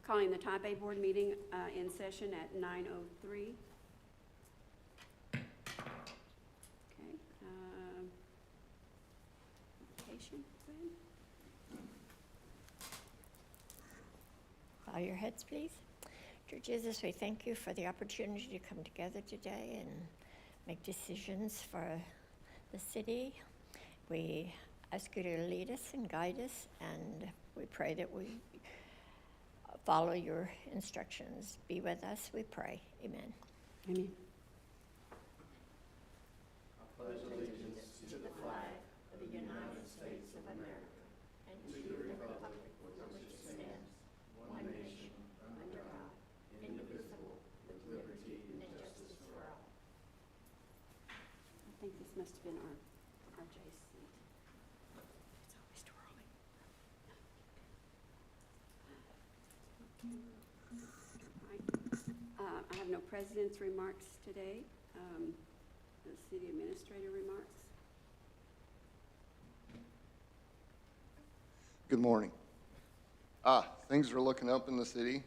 Calling the Type A Board meeting in session at 9:03. Okay. Application, go ahead. Bow your heads, please. Dear Jesus, we thank you for the opportunity to come together today and make decisions for the city. We ask you to lead us and guide us, and we pray that we follow your instructions. Be with us, we pray. Amen. Amen. I pledge allegiance to the flag of the United States of America and to the republic for which it stands, one nation, under God, indivisible, with liberty and justice for all. I think this must have been our Jay's seat. It's always twirling. All right. I have no president's remarks today. The city administrator remarks. Good morning. Things are looking up in the city,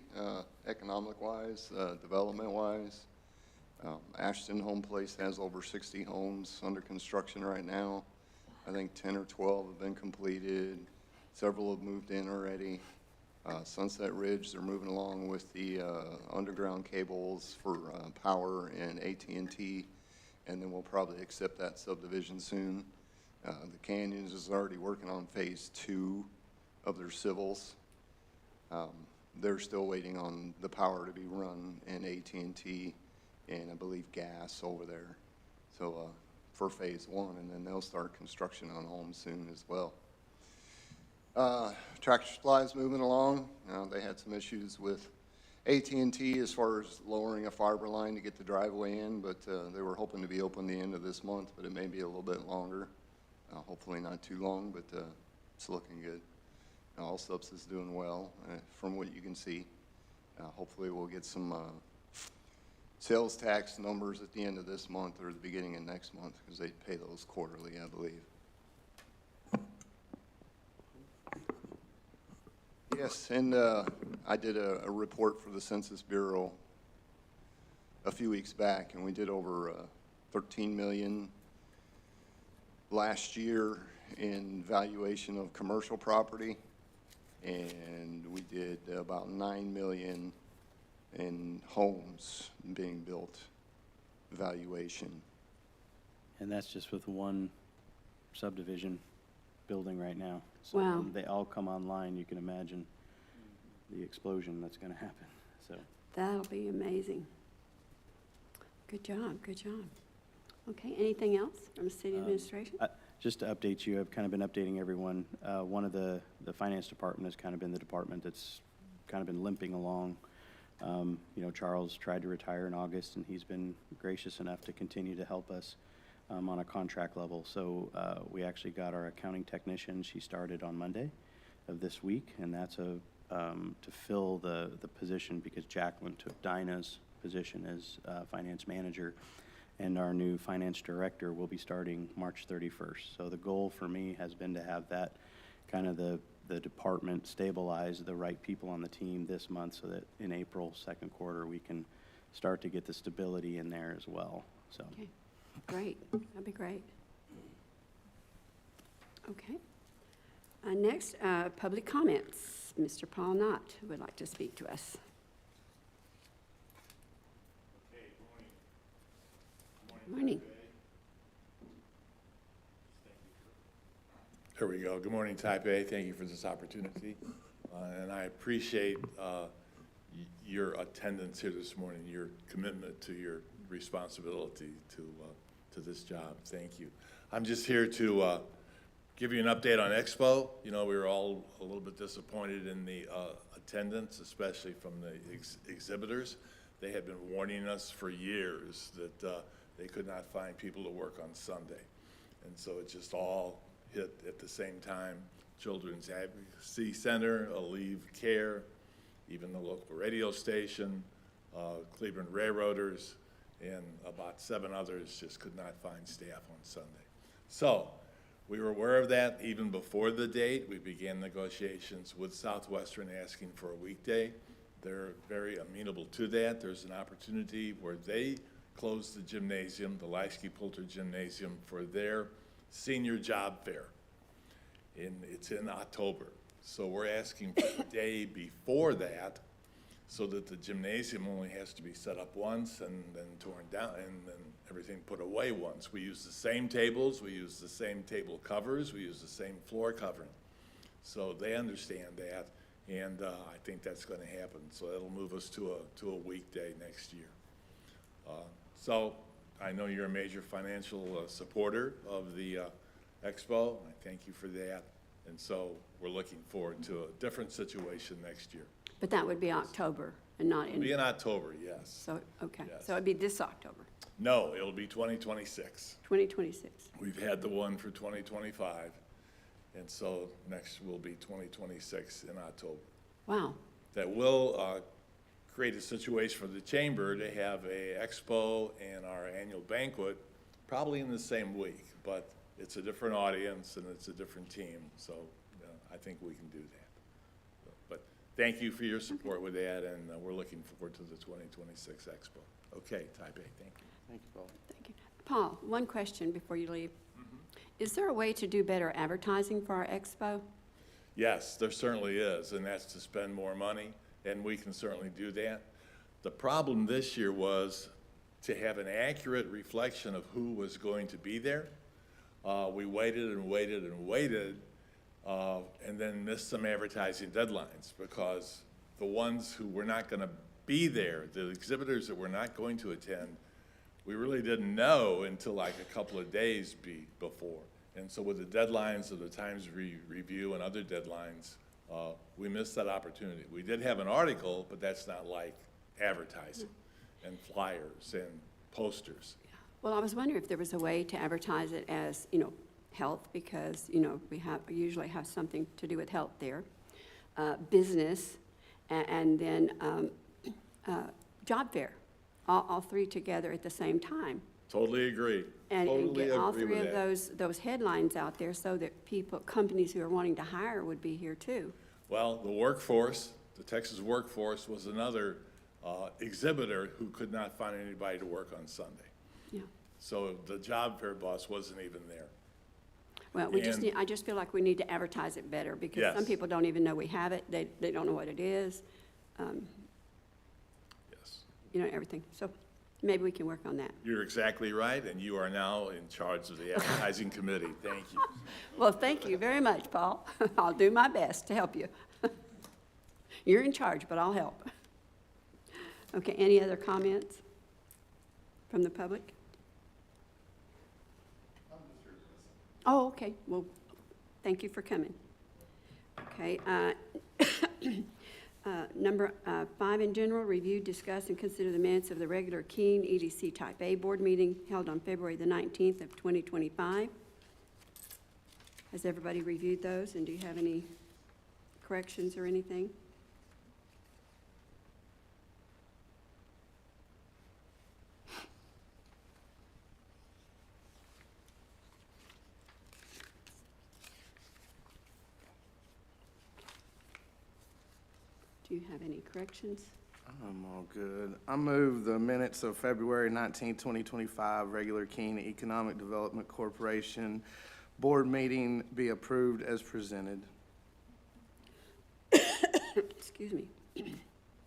economic-wise, development-wise. Ashton Home Place has over 60 homes under construction right now. I think 10 or 12 have been completed. Several have moved in already. Sunset Ridge, they're moving along with the underground cables for power and AT&T, and then we'll probably accept that subdivision soon. The Canyons is already working on phase 2 of their civils. They're still waiting on the power to be run and AT&T and I believe gas over there. So for phase 1, and then they'll start construction on homes soon as well. Tractor Supply is moving along. They had some issues with AT&T as far as lowering a fiber line to get the driveway in, but they were hoping to be open the end of this month, but it may be a little bit longer. Hopefully not too long, but it's looking good. Allsup's is doing well from what you can see. Hopefully we'll get some sales tax numbers at the end of this month or the beginning of next month, because they pay those quarterly, I believe. Yes, and I did a report for the Census Bureau a few weeks back, and we did over 13 million last year in valuation of commercial property, and we did about 9 million in homes being built valuation. And that's just with one subdivision building right now. So Wow. when they all come online, you can imagine the explosion that's going to happen. So That'll be amazing. Good job, good job. Okay, anything else from the city administration? just to update you, I've kind of been updating everyone. One of the finance department has kind of been the department that's kind of been limping along. You know, Charles tried to retire in August, and he's been gracious enough to continue to help us on a contract level. So we actually got our accounting technician. She started on Monday of this week, and that's to fill the position because Jacqueline took Dinah's position as finance manager, and our new finance director will be starting March 31st. So the goal for me has been to have that kind of the department stabilize, the right people on the team this month, so that in April, second quarter, we can start to get the stability in there as well. So. Okay, great. That'd be great. Okay. Next, public comments. Mr. Paul Knott would like to speak to us. Okay, Good morning. There we go. Good morning, Type A. Thank you for this opportunity. And I appreciate your attendance here this morning, your commitment to your responsibility to this job. Thank you. I'm just here to give you an update on Expo. You know, we were all a little bit disappointed in the attendance, especially from the exhibitors. They had been warning us for years that they could not find people to work on Sunday. And so it just all hit at the same time. Children's Advocacy Center, Aleve Care, even the local radio station, Cleveland Railroaders, and about 7 others just could not find staff on Sunday. So we were aware of that even before the date. We began negotiations with Southwestern asking for a weekday. They're very amenable to that. There's an opportunity where they close the gymnasium, the Leisky-Poulter Gymnasium, for their senior job fair. And it's in October. So we're asking for the day before that, so that the gymnasium only has to be set up once and then torn down and then everything put away once. We use the same tables, we use the same table covers, we use the same floor covering. So they understand that, and I think that's gonna happen. So that'll move us to a weekday next year. So I know you're a major financial supporter of the Expo. I thank you for that. And so we're looking forward to a different situation next year. But that would be October and not It'll be in, in October, yes. so, okay. Yes. So it'd be this October, No, it'll be 2026. 2026. We've had the one for 2025, and so next will be 2026 in October. Wow. That will create a situation for the chamber to have a expo and our annual banquet probably in the same week, but it's a different audience and it's a different team, so I think we can do that. But thank you for your support with that, and we're looking forward to the 2026 expo. Okay, Taipei, thank you. Thank you, Paul. Thank you. Paul, one question before you leave. Is there a way to do better advertising for our expo? Yes, there certainly is, and that's to spend more money, and we can certainly do that. The problem this year was to have an accurate reflection of who was going to be there. We waited and waited and waited, and then missed some advertising deadlines, because the ones who were not going to be there, the exhibitors that were not going to attend, we really didn't know until like a couple of days before. And so with the deadlines of the Times Review and other deadlines, we missed that opportunity. We did have an article, but that's not like advertising and flyers and posters. Well, I was wondering if there was a way to advertise it as, health, because, we usually have something to do with health there, business, and then job fair, all three together at the same time. Totally agree. And Totally get all agree three with of that. those headlines out there so that companies who are wanting to hire would be here too. Well, the workforce, the Texas workforce was another exhibitor who could not find anybody to work on Sunday. Yeah. So the job fair boss wasn't even there. Well, I just feel like we need to advertise it better, because some Yes. people don't even know we have it. They don't know what it is, Yes. everything. So maybe we can work on that. You're exactly right, and you are now in charge of the advertising committee. Thank you. Well, thank you very much, Paul. I'll do my best to help you. You're in charge, but I'll help. Okay, any other comments from the public? Oh, okay, well, thank you for coming. Okay, number 5 in general, review, discuss, and consider the minutes of the regular Keene EDC Type A Board meeting held on February the 19th of 2025. Has everybody reviewed those, and do you have any corrections or anything? Do you have any corrections? I'm all good. I move the minutes of February 19, 2025, regular Keene Economic Development Corporation Board meeting be approved as presented. Excuse me.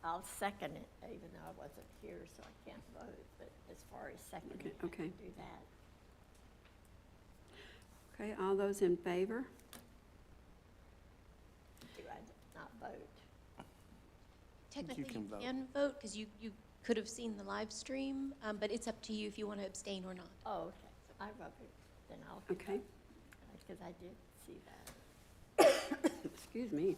I'll second it, even though I wasn't here, so I can't vote, but as far as seconding, I Okay. can do that. Okay, all those in favor? Do I not vote? Technically, can you vote. can vote, because you could have seen the live stream, but it's up to you if you want to abstain or not. Oh, okay, so I voted, then I'll. Okay, Because I did see that. excuse me.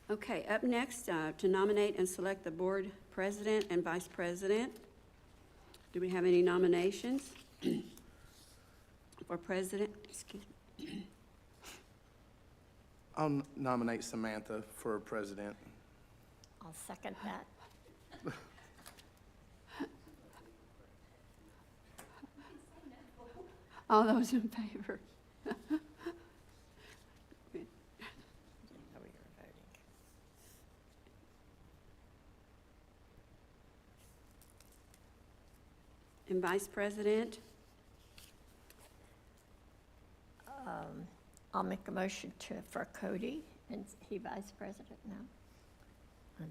Okay, up next, to nominate and select the board president and vice president. Do we have any nominations for president? Excuse me. I'll nominate Samantha for president. I'll second that. All those in favor? and vice president. I'll make a motion for Cody, and he vice president now.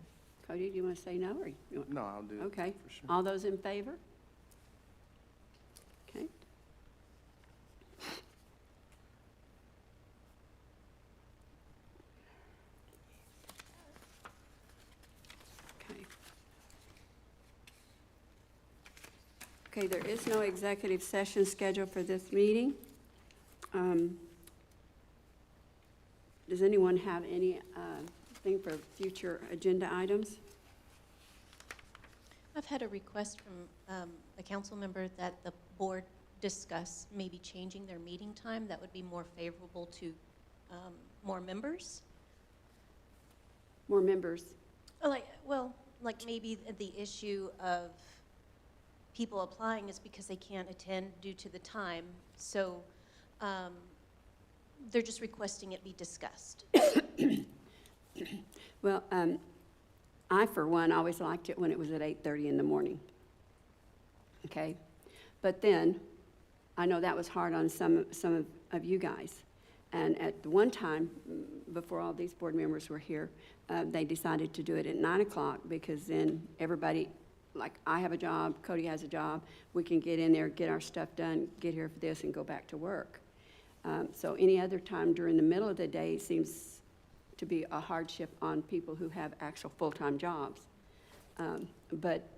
Cody, do you want to say no, or you want? No, I'll do it. Okay. For sure. All those in favor? Okay. Okay. Okay, there is no executive session scheduled for this meeting. Does anyone have any thing for future agenda items? I've had a request from a council member that the board discuss maybe changing their meeting time. That would be more favorable to more members. More members? Like maybe the issue of people applying is because they can't attend due to the time. So they're just requesting it be discussed. Well, I, for one, always liked it when it was at 8:30 in the morning. Okay? But then, I know that was hard on some of you guys. And at one time, before all these board members were here, they decided to do it at 9 o'clock because then everybody, like I have a job, Cody has a job, we can get in there, get our stuff done, get here for this, and go back to work. So any other time during the middle of the day seems to be a hardship on people who have actual full-time jobs. But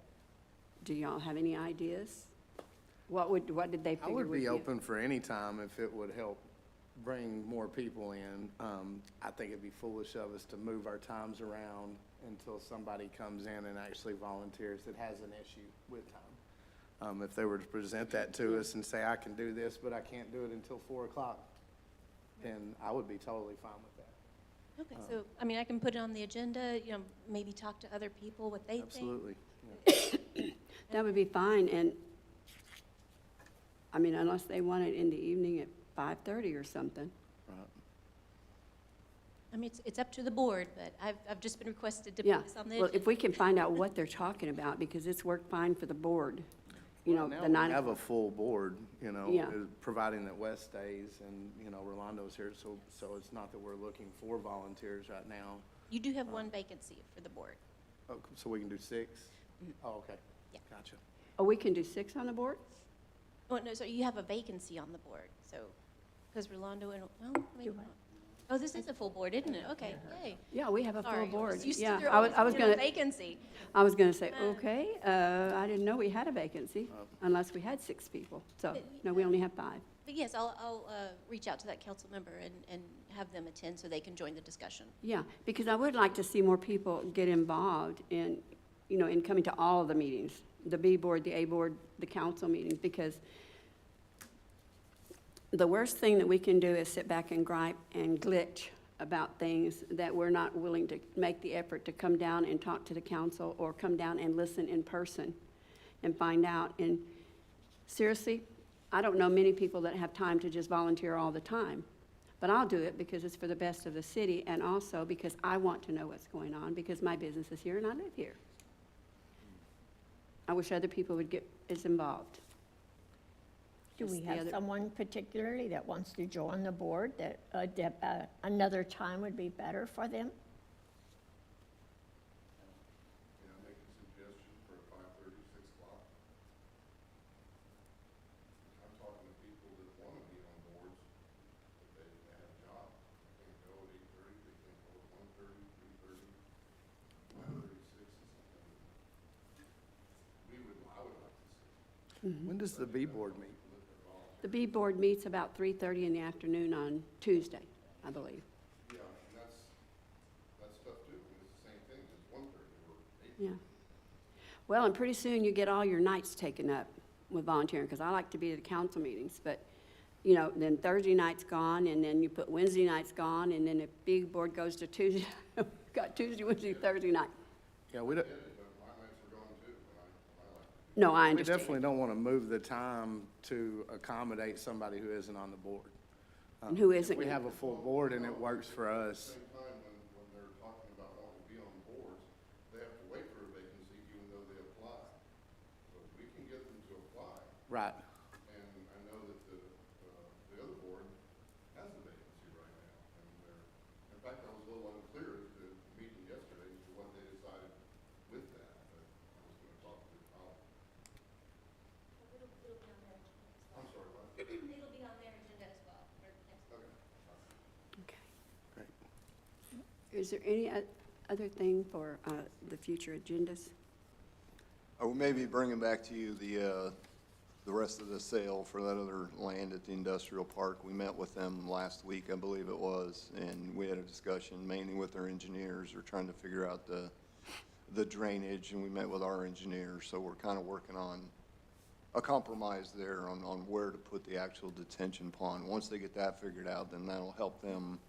do y'all have any ideas? What did they I figure would would be be? open for any time if it would help bring more people in. I think it'd be foolish of us to move our times around until somebody comes in and actually volunteers that has an issue with time. If they were to present that to us and say, I can do this, but I can't do it until 4 o'clock, then I would be totally fine with that. Okay, so, I mean, I can put it on the agenda, maybe talk to other people, what they think. Absolutely. That would be fine, and, I mean, unless they want it in the evening at 5:30 or something. I mean, it's up to the board, but I've just been requested to Yeah, put this on the well, agenda. if we can find out what they're talking about, because it's worked fine for the board, Now the we 9 have a o'clock. full board, Yeah. providing that Wes stays and, Rolando's here, so it's not that we're looking for volunteers right now. You do have one vacancy for the board. Oh, so we can do 6? Mhm. Oh, okay. Yeah. Gotcha. Oh, we can do 6 on the board? Oh, no, so you have a vacancy on the board, so, because Rolando and, well, maybe not. Oh, this is a full board, isn't it? Okay, yay. Yeah, we have a full Sorry. board. You Yeah, said there I was always been a gonna, vacancy. I was gonna say, okay, I didn't know we had a vacancy, unless we had 6 people. So, no, we only have 5. But yes, I'll reach out to that council member and have them attend so they can join the discussion. Yeah, because I would like to see more people get involved in, in coming to all of the meetings, the B board, the A board, the council meetings, because the worst thing that we can do is sit back and gripe and glitch about things that we're not willing to make the effort to come down and talk to the council or come down and listen in person and find out. And seriously, I don't know many people that have time to just volunteer all the time. But I'll do it because it's for the best of the city and also because I want to know what's going on because my business is here and I live here. I wish other people would get as involved. Do we Just the have other- someone particularly that wants to join the board that another time would be better for them? Can I make a suggestion for 5:30, 6 o'clock? I'm talking to people that want to be on boards, but they have a job. They can't go at 8:30, they can't go at 1:30, 3:30, 5:30, 6 is something I would like to see. When does the B board meet? The B board meets about 3:30 in the afternoon on Tuesday, I believe. Yeah, and that's tough too, and it's the same thing, it's 1:30 or 8. Yeah. Well, and pretty soon you get all your nights taken up with volunteering, because I like to be at the council meetings, but, then Thursday night's gone, and then you put Wednesday night's gone, and then if big board goes to Tuesday, got Tuesday, Wednesday, Thursday night. Yeah, we don't, But my nights are gone too, when I like to. No, I we understand. definitely don't want to move the time to accommodate somebody who isn't on the board. And who isn't If we gonna- have a full board and it works for us, Same time, when they're talking about wanting to be on boards, they have to wait for a vacancy even though they apply. So if we can get them to apply, Right. And I know that the other board has a vacancy right now, and they're, in fact, I was a little unclear at the meeting yesterday as to what they decided with that, but I was gonna talk to Tom. It'll be on their agenda as well. I'm sorry, what? It'll be on their agenda as well for next week. Okay. Okay. Great. Is there any other thing for the future agendas? I will maybe bringing back to you the rest of the sale for that other land at the industrial park. We met with them last week, I believe it was, and we had a discussion mainly with their engineers. They're trying to figure out the drainage, and we met with our engineers, so we're kind of working on a compromise there on where to put the actual detention pond. Once they get that figured out, then that'll help them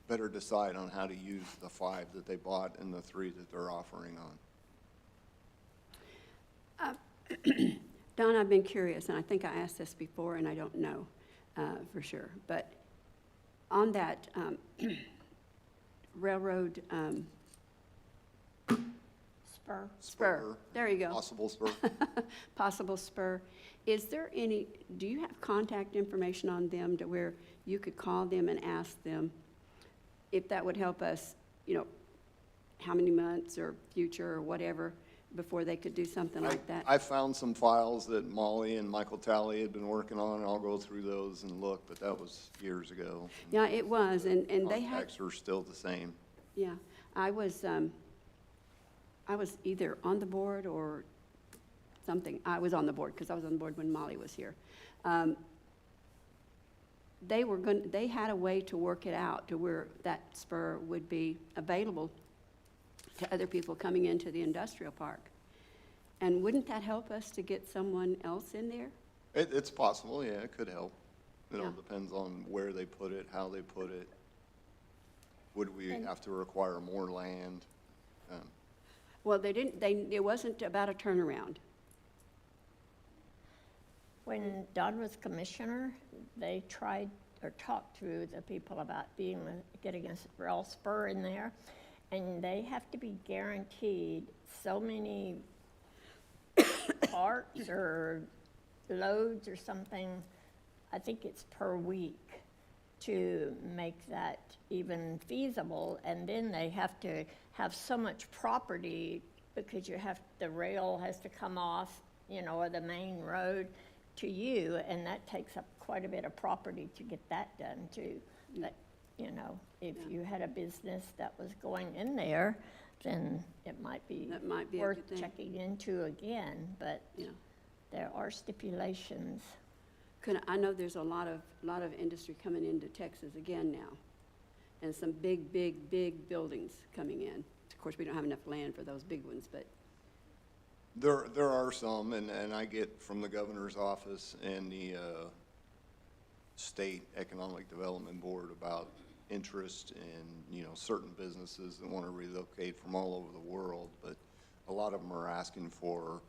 better decide on how to use the 5 that they bought and the 3 that they're offering on. Don, I've been curious, and I think I asked this before, and I don't know for sure, but on that railroad spur, there you go. Possible spur. Possible spur, is there any, do you have contact information on them to where you could call them and ask them if that would help us, how many months or future or whatever, before they could do something like that? I found some files that Molly and Michael Talley had been working on, and I'll go through those and look, but that was years ago. Yeah, it was, and they had, Contacts are still the same. yeah, I was either on the board or something. I was on the board, because I was on the board when Molly was here. They had a way to work it out to where that spur would be available to other people coming into the industrial park. And wouldn't that help us to get someone else in there? It's possible, yeah, it could help. It all Yeah. depends on where they put it, how they put it. Would we And- have to require more land? Well, it wasn't about a turnaround. When Don was commissioner, they tried or talked to the people about getting a rail spur in there, and they have to be guaranteed so many parts or loads or something, I think it's per week, to make that even feasible. And then they have to have so much property, because the rail has to come off, or the main road to you, and that takes up quite a bit of property to get that done too. But, if you had a business that was going in there, then it might be That might be a worth good thing. checking into again, but Yeah. there are stipulations. I know there's a lot of industry coming into Texas again now, and some big buildings coming in. Of course, we don't have enough land for those big ones, but There are some, and I get from the governor's office and the state economic development board about interest in, certain businesses that want to relocate from all over the world, but a lot of them are asking for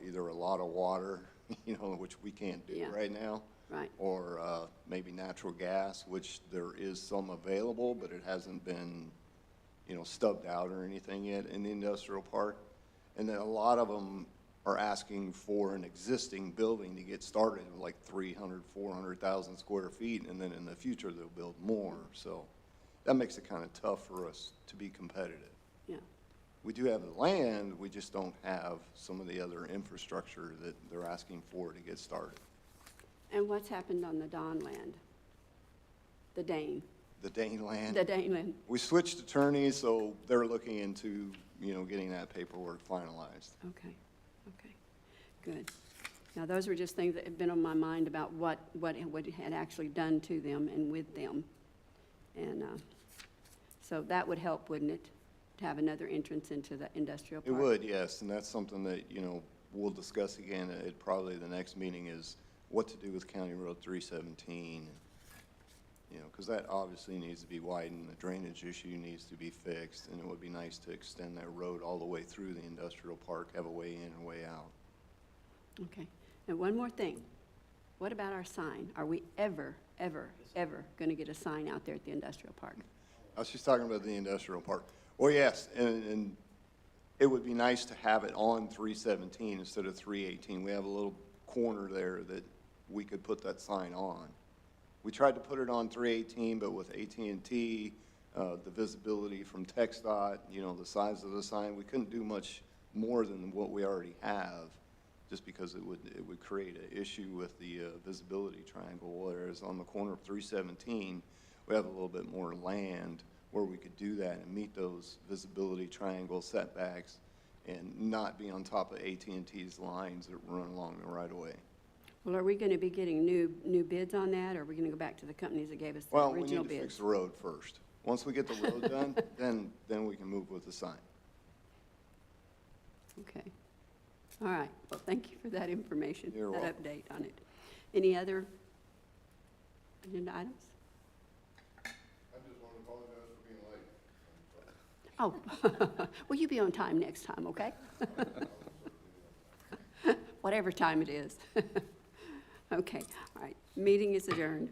either a lot of water, which we can't do Yeah. right now. right. Or maybe natural gas, which there is some available, but it hasn't been, stubbed out or anything yet in the industrial park. And then a lot of them are asking for an existing building to get started, like 300, 400,000 square feet, and then in the future they'll build more. So that makes it kind of tough for us to be competitive. Yeah. We do have the land, we just don't have some of the other infrastructure that they're asking for to get started. And what's happened on the Don land? The Dane land. land. We switched attorneys, so they're looking into, getting that paperwork finalized. Okay, good. Now, those were just things that had been on my mind about what it had actually done to them and with them. And so that would help, wouldn't it, to have another entrance into the industrial It park? would, yes, and that's something that, we'll discuss again at probably the next meeting is what to do with County Road 317. Because that obviously needs to be widened, the drainage issue needs to be fixed, and it would be nice to extend that road all the way through the industrial park, have a way in and way out. Okay. And one more thing. What about our sign? Are we ever going to get a sign out there at the industrial park? She's talking about the industrial park. Well, yes, and it would be nice to have it on 317 instead of 318. We have a little corner there that we could put that sign on. We tried to put it on 318, but with AT&T, the visibility from TxDOT, you know, the size of the sign, we couldn't do much more than what we already have, just because it would create an issue with the visibility triangle, whereas on the corner of 317, we have a little bit more land where we could do that and meet those visibility triangle setbacks and not be on top of AT&T's lines that run along the right of way. Well, are we going to be getting new bids on that, or are we going to go back to the companies that gave us the Well, we original need to fix bids? the road first. Once we get the road done, then we can move with the sign. Okay. All right. Well, thank you for that information, You're that welcome. update on it. Any other agenda items? I just want to apologize for being late. Oh, will you be on time next time, okay? Whatever time it is. Okay, all right. Meeting is adjourned.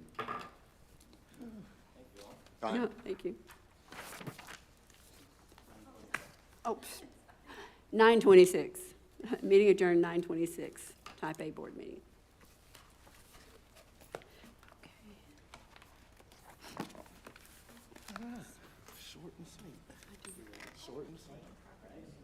Time? No, thank you. Oh, 9:26. Meeting adjourned 9:26. Type A board meeting. Short and sweet. Short and sweet.